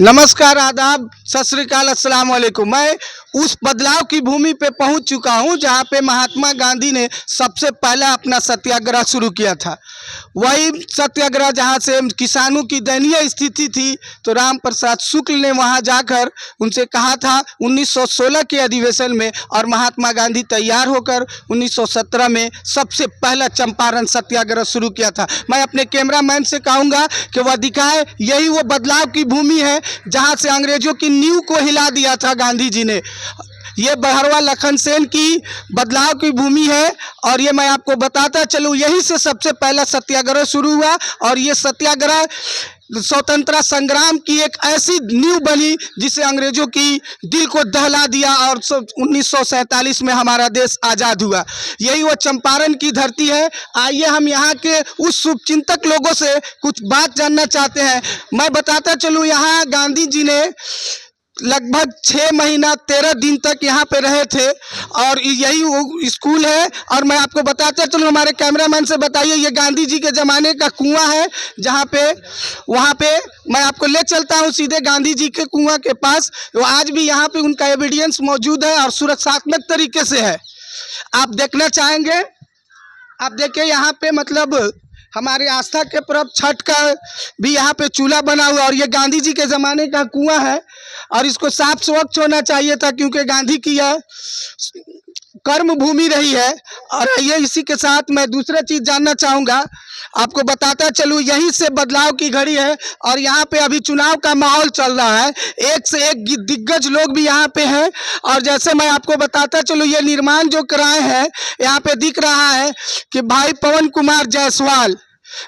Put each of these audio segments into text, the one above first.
नमस्कार, आदाब, सत श्री अकाल, अस्सलाम वालेकुम। मैं उस बदलाव की भूमि पे पहुंच चुका हूं जहां पे महात्मा गांधी ने सबसे पहला अपना सत्याग्रह शुरू किया था। वही सत्याग्रह जहां से किसानों की दयनीय स्थिति थी, तो राम प्रसाद शुक्ल ने वहां जाकर उनसे कहा था 1916 के अधिवेशन में, और महात्मा गांधी तैयार होकर 1917 में सबसे पहला चंपारण सत्याग्रह शुरू किया था। मैं अपने कैमरामैन से कहूँगा कि वह दिखाए, यही वो बदलाव की भूमि है जहां से अंग्रेजों की नींव को हिला दिया था गांधी जी ने। ये बहरवा लखनसेन की बदलाव की भूमि है, और ये मैं आपको बताता चलूँ, यहीं से सबसे पहला सत्याग्रह शुरू हुआ। और ये सत्याग्रह स्वतंत्रता संग्राम की एक ऐसी नींव बनी जिसे अंग्रेजों की दिल को दहला दिया, और 1947 में हमारा देश आज़ाद हुआ। यही वो चंपारण की धरती है। आइए हम यहाँ के उस शुभचिंतक लोगों से कुछ बात जानना चाहते हैं। मैं बताता चलूँ, यहाँ गांधी जी ने लगभग 6 महीना 13 दिन तक यहाँ पे रहे थे, और यही वो स्कूल है। और मैं आपको बताता चलूँ, हमारे कैमरामैन से बताइए, ये गांधी जी के ज़माने का कुआं है, जहाँ पे वहाँ पे मैं आपको ले चलता हूँ सीधे गांधी जी के कुआं के पास। वो आज भी यहाँ पे उनका एविडेंस मौजूद है और सुरक्षात्मक तरीके से है। आप देखना चाहेंगे? आप देखिए यहाँ पे, मतलब हमारे आस्था के पर्व छठ का भी यहाँ पे चूल्हा बना हुआ, और ये गांधी जी के ज़माने का कुआं है, और इसको साफ स्वच्छ होना चाहिए था, क्योंकि गांधी की यह कर्म भूमि रही है। और ये इसी के साथ मैं दूसरा चीज़ जानना चाहूँगा, आपको बताता चलूँ, यहीं से बदलाव की घड़ी है, और यहाँ पे अभी चुनाव का माहौल चल रहा है। एक से एक दिग्गज लोग भी यहाँ पे हैं। और जैसे मैं आपको बताता चलूँ, ये निर्माण जो कराए हैं, यहाँ पे दिख रहा है कि भाई पवन कुमार जायसवाल,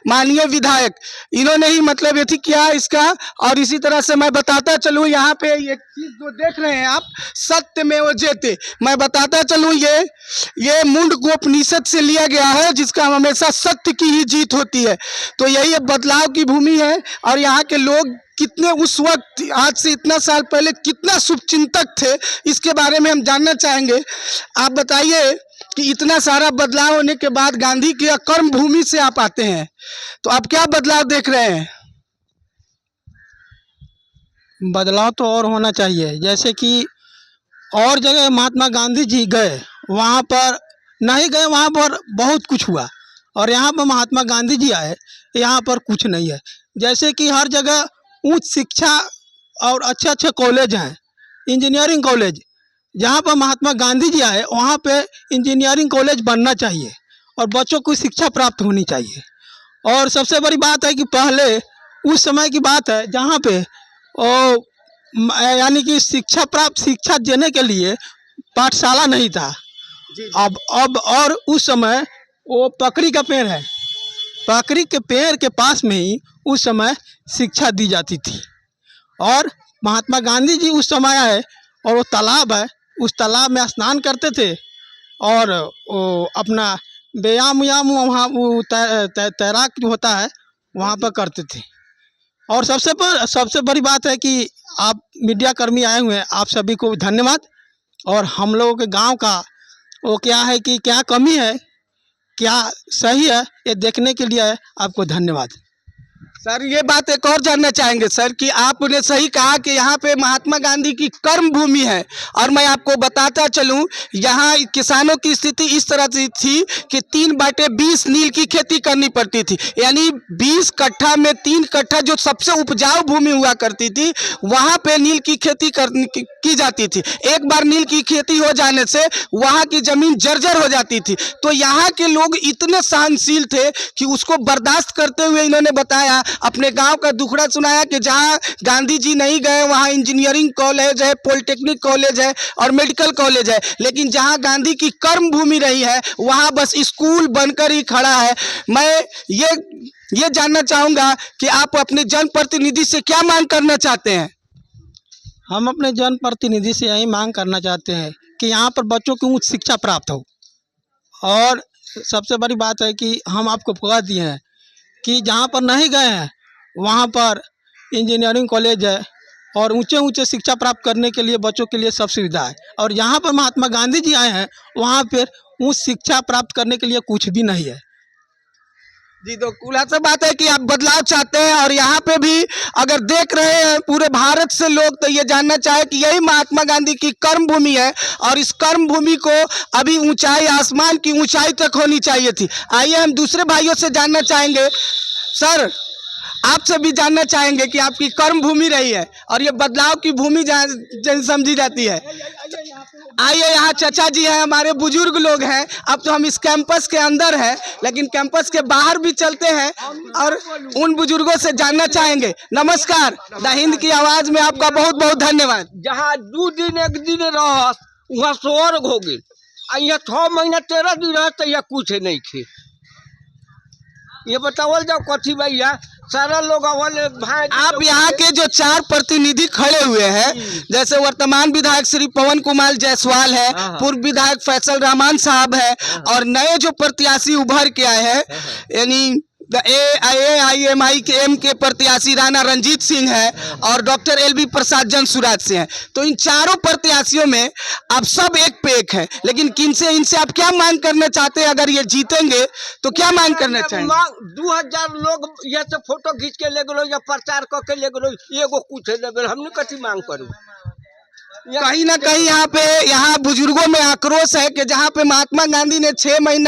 माननीय विधायक, इन्होंने ही मतलब ये किया इसका। और इसी तरह से मैं बताता चलूँ, यहाँ पे एक चीज़ जो देख रहे हैं आप, सत्यमेव जयते, मैं बताता चलूँ, ये मुंडकोपनिषद से लिया गया है, जिसका हमेशा सत्य की ही जीत होती है। तो यही बदलाव की भूमि है। और यहाँ के लोग कितने उस वक्त, आज से इतना साल पहले, कितना शुभचिंतक थे, इसके बारे में हम जानना चाहेंगे। आप बताइए कि इतना सारा बदलाव होने के बाद गांधी की कर्म भूमि से आप आते हैं, तो आप क्या बदलाव देख रहे हैं? बदलाव तो और होना चाहिए, जैसे कि और जगह महात्मा गांधी जी गए, वहाँ पर नहीं गए, वहाँ पर बहुत कुछ हुआ, और यहाँ पर महात्मा गांधी जी आए, यहाँ पर कुछ नहीं है। जैसे कि हर जगह उच्च शिक्षा और अच्छे अच्छे कॉलेज हैं, इंजीनियरिंग कॉलेज, जहाँ पर महात्मा गांधी जी आए वहाँ पे इंजीनियरिंग कॉलेज बनना चाहिए, और बच्चों को शिक्षा प्राप्त होनी चाहिए। और सबसे बड़ी बात है कि पहले उस समय की बात है जहाँ पे यानी कि शिक्षा देने के लिए पाठशाला नहीं था। अब और उस समय वो पकड़ी का पेड़ है, पकड़ी के पेड़ के पास में ही उस समय शिक्षा दी जाती थी। और महात्मा गांधी जी उस समय आए, और वो तालाब है, उस तालाब में स्नान करते थे, और वो अपना व्यायाम वहाँ तैराक जो होता है वहाँ पर करते थे। और सबसे बड़ी बात है कि आप मीडिया कर्मी आए हुए हैं, आप सभी को धन्यवाद। और हम लोगों के गांव का वो क्या है कि क्या कमी है, क्या सही है, ये देखने के लिए आपको धन्यवाद। सर, ये बात एक और जानना चाहेंगे सर, कि आपने सही कहा कि यहाँ पे महात्मा गांधी की कर्म भूमि है। और मैं आपको बताता चलूँ, यहाँ किसानों की स्थिति इस तरह से थी कि 3/20 नील की खेती करनी पड़ती थी, यानी 20 कट्ठा में 3 कट्ठा जो सबसे उपजाऊ भूमि हुआ करती थी, वहाँ पे नील की खेती की जाती थी। एक बार नील की खेती हो जाने से वहाँ की ज़मीन जर्जर हो जाती थी। तो यहाँ के लोग इतने सहनशील थे कि उसको बर्दाश्त करते हुए इन्होंने बताया, अपने गांव का दुखड़ा सुनाया कि जहां गांधी जी नहीं गए वहां इंजीनियरिंग कॉलेज है, पॉलिटेक्निक कॉलेज है और मेडिकल कॉलेज है, लेकिन जहां गांधी की कर्म भूमि रही है वहां बस स्कूल बनकर ही खड़ा है। मैं ये जानना चाहूँगा कि आप अपने जनप्रतिनिधि से क्या मांग करना चाहते हैं? हम अपने जनप्रतिनिधि से यही मांग करना चाहते हैं कि यहाँ पर बच्चों को उच्च शिक्षा प्राप्त हो। और सबसे बड़ी बात है कि हम आपको कह दिए हैं कि जहाँ पर नहीं गए हैं वहाँ पर इंजीनियरिंग कॉलेज है, और ऊंचे शिक्षा प्राप्त करने के लिए बच्चों के लिए सब सुविधा है। और यहाँ पर महात्मा गांधी जी आए हैं, वहाँ पर उच्च शिक्षा प्राप्त करने के लिए कुछ भी नहीं है। जी, तो खुलासा बात है कि आप बदलाव चाहते हैं और यहाँ पे भी अगर देख रहे हैं पूरे भारत से लोग, तो ये जानना चाहे कि यही महात्मा गांधी की कर्म भूमि है और इस कर्म भूमि को अभी ऊंचाई, आसमान की ऊंचाई तक होनी चाहिए थी। आइए हम दूसरे भाइयों से जानना चाहेंगे। सर, आपसे भी जानना चाहेंगे कि आपकी कर्म भूमि रही है और ये बदलाव की भूमि जहाँ समझी जाती है। आइए, यहाँ चाचा जी हैं, हमारे बुजुर्ग लोग हैं। अब तो हम इस कैंपस के अंदर हैं, लेकिन कैंपस के बाहर भी चलते हैं और उन बुजुर्गों से जानना चाहेंगे। नमस्कार, द हिंद की आवाज में आपका बहुत बहुत धन्यवाद। जहाँ 2 दिन 1 दिन रहस वहाँ स्वर्ग हो गई। यहाँ 6 महीना 13 दिन रहत तो यह कुछ नहीं खे। ये बतावल जाओ कथी भैया, सारा लोग आप यहाँ के जो 4 प्रतिनिधि खड़े हुए हैं, जैसे वर्तमान विधायक श्री पवन कुमार जायसवाल है, पूर्व विधायक फैसल रहमान साहब है और नए जो प्रत्याशी उभर के आए हैं, यानी AIMI के M के प्रत्याशी राणा रंजीत सिंह है और डॉक्टर LV प्रसाद जनसुराज से हैं। तो इन चारों प्रत्याशियों में अब सब एक पे एक है, लेकिन किनसे, इनसे आप क्या मांग करना चाहते हैं? अगर ये जीतेंगे तो क्या मांग करना चाहेंगे? 2000 लोग ये से फोटो खींच के ले गलो या प्रचार करके ले गलो, एगो कुछ देवे, हमने कथी मांग करूँ? कहीं ना कहीं यहाँ पे, यहाँ बुजुर्गों में आक्रोश है कि जहाँ पे महात्मा गांधी ने 6 महीना